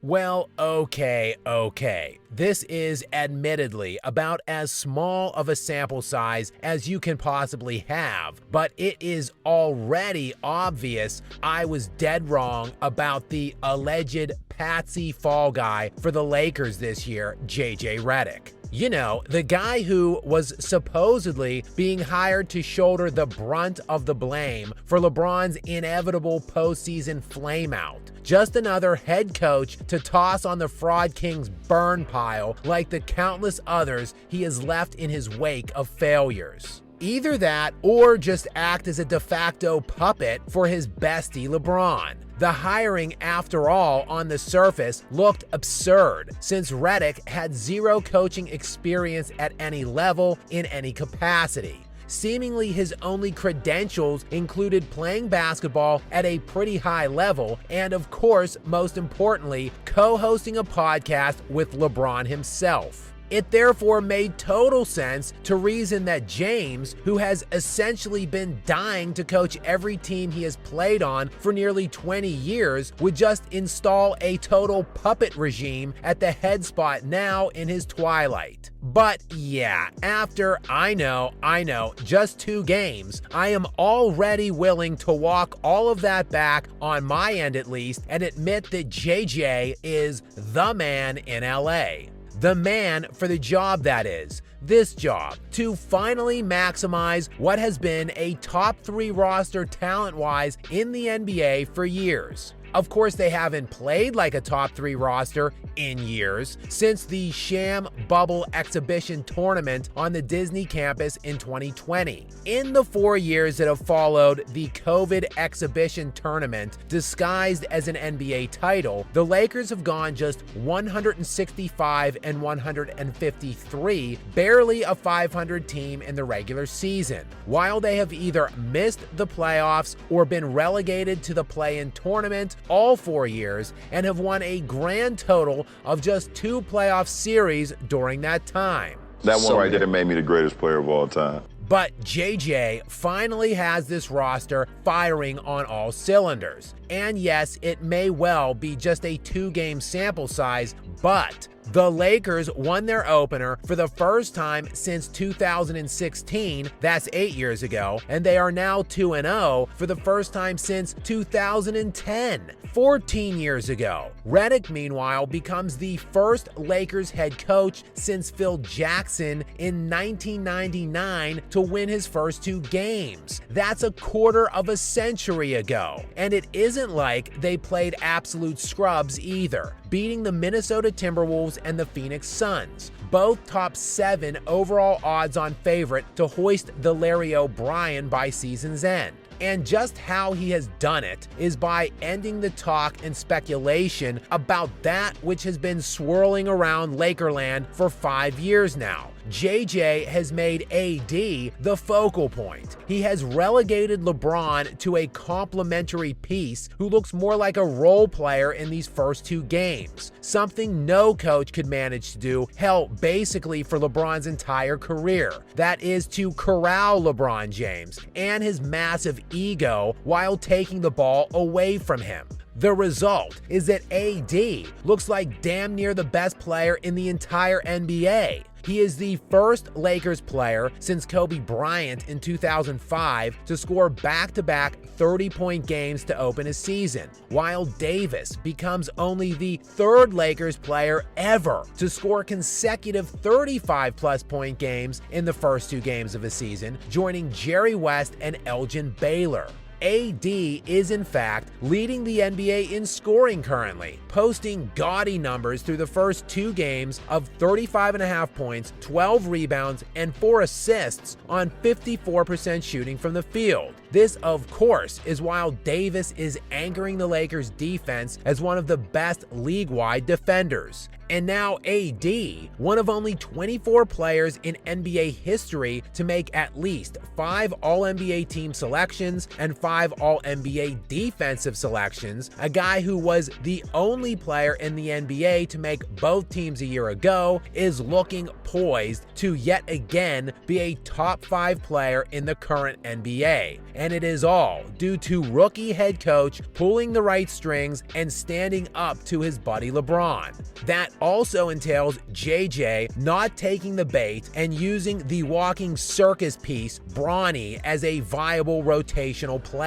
Well, okay. This is admittedly about as small of a sample size as you can possibly have, but it is already obvious I was dead wrong about the alleged patsy fall guy for the Lakers this year, JJ Redick. You know, the guy who was supposedly being hired to shoulder the brunt of the blame for LeBron's inevitable postseason flameout. Just another head coach to toss on the Fraud King's burn pile like the countless others he has left in his wake of failures. Either that or just act as a de facto puppet for his bestie LeBron. The hiring, after all, on the surface looked absurd, since Redick had zero coaching experience at any level in any capacity. Seemingly his only credentials included playing basketball at a pretty high level and, of course, most importantly, co-hosting a podcast with LeBron himself. It therefore made total sense to reason that James, who has essentially been dying to coach every team he has played on for nearly 20 years, would just install a total puppet regime at the head spot now in his twilight. But yeah, after, I know, just 2 games, I am already willing to walk all of that back on my end at least and admit that JJ is the man in LA. The man for the job, that is. This job, to finally maximize what has been a top 3 roster talent-wise in the NBA for years. Of course, they haven't played like a top 3 roster in years, since the sham bubble exhibition tournament on the Disney campus in 2020. In the 4 years that have followed the COVID exhibition tournament, disguised as an NBA title, the Lakers have gone just 165 and 153, barely a 500 team in the regular season, while they have either missed the playoffs or been relegated to the play-in tournament all 4 years and have won a grand total of just 2 playoff series during that time. That one right there made me the greatest player of all time. But JJ finally has this roster firing on all cylinders. And yes, it may well be just a 2-game sample size, but the Lakers won their opener for the first time since 2016, that's 8 years ago, and they are now 2-0 for the first time since 2010, 14 years ago. Redick, meanwhile, becomes the first Lakers head coach since Phil Jackson in 1999 to win his first 2 games. That's a quarter of a century ago. And it isn't like they played absolute scrubs either, beating the Minnesota Timberwolves and the Phoenix Suns, both top 7 overall odds-on favorite to hoist the Larry O'Brien by season's end. And just how he has done it is by ending the talk and speculation about that which has been swirling around Lakerland for 5 years now. JJ has made AD the focal point. He has relegated LeBron to a complimentary piece who looks more like a role player in these first 2 games, something no coach could manage to do, hell, basically for LeBron's entire career. That is to corral LeBron James and his massive ego while taking the ball away from him. The result is that AD looks like damn near the best player in the entire NBA. He is the first Lakers player since Kobe Bryant in 2005 to score back-to-back 30-point games to open a season, while Davis becomes only the 3rd Lakers player ever to score consecutive 35-plus point games in the first 2 games of a season, joining Jerry West and Elgin Baylor. AD is in fact leading the NBA in scoring currently, posting gaudy numbers through the first 2 games of 35.5 points, 12 rebounds, and 4 assists on 54% shooting from the field. This, of course, is while Davis is anchoring the Lakers' defense as one of the best league-wide defenders. And now AD, one of only 24 players in NBA history to make at least 5 All-NBA team selections and 5 5 All-NBA defensive selections, a guy who was the only player in the NBA to make both teams a year ago, is looking poised to yet again be a top 5 player in the current NBA. And it is all due to rookie head coach pulling the right strings and standing up to his buddy LeBron. That also entails JJ not taking the bait and using the walking circus piece Bronny as a viable rotational player.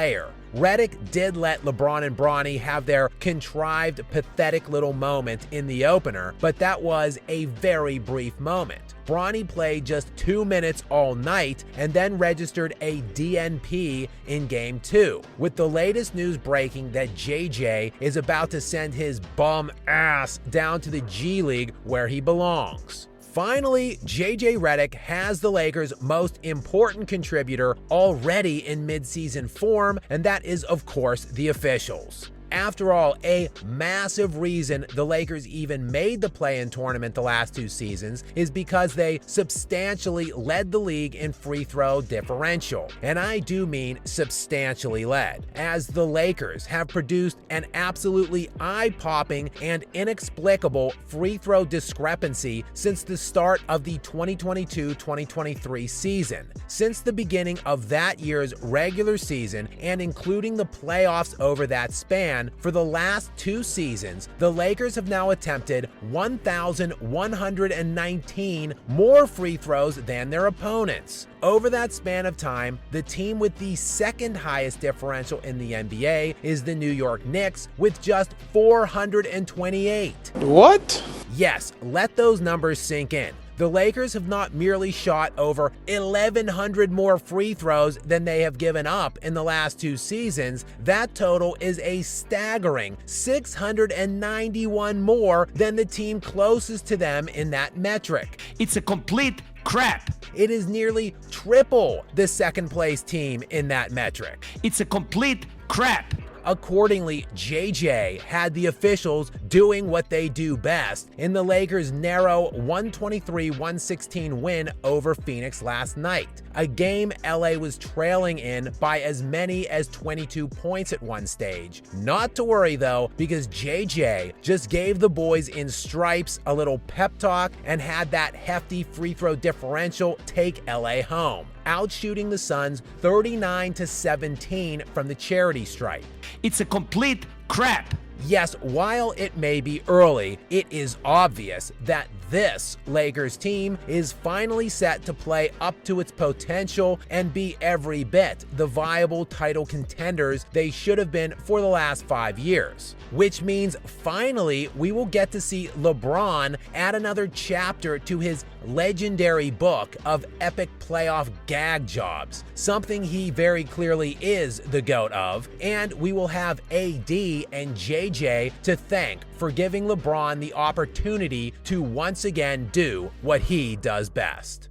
Redick did let LeBron and Bronny have their contrived, pathetic little moment in the opener, but that was a very brief moment. Bronny played just 2 minutes all night and then registered a DNP in Game 2, with the latest news breaking that JJ is about to send his bum ass down to the G League where he belongs. Finally, JJ Redick has the Lakers' most important contributor already in midseason form, and that is, of course, the officials. After all, a massive reason the Lakers even made the play-in tournament the last 2 seasons is because they substantially led the league in free throw differential. And I do mean substantially led, as the Lakers have produced an absolutely eye-popping and inexplicable free throw discrepancy since the start of the 2022-2023 season. Since the beginning of that year's regular season, and including the playoffs over that span, for the last 2 seasons, the Lakers have now attempted 1,119 more free throws than their opponents. Over that span of time, the team with the second highest differential in the NBA is the New York Knicks with just 428. What? Yes, let those numbers sink in. The Lakers have not merely shot over 1,100 more free throws than they have given up in the last 2 seasons. That total is a staggering 691 more than the team closest to them in that metric. It's a complete crap. It is nearly triple the second-place team in that metric. It's a complete crap. Accordingly, JJ had the officials doing what they do best in the Lakers' narrow 123-116 win over Phoenix last night, a game LA was trailing in by as many as 22 points at one stage. Not to worry though, because JJ just gave the boys in stripes a little pep talk and had that hefty free throw differential take LA home, outshooting the Suns 39-17 from the charity stripe. It's a complete crap. Yes, while it may be early, it is obvious that this Lakers team is finally set to play up to its potential and be every bit the viable title contenders they should have been for the last 5 years. Which means finally we will get to see LeBron add another chapter to his legendary book of epic playoff gag jobs, something he very clearly is the GOAT of, and we will have AD and JJ to thank for giving LeBron the opportunity to once again do what he does best.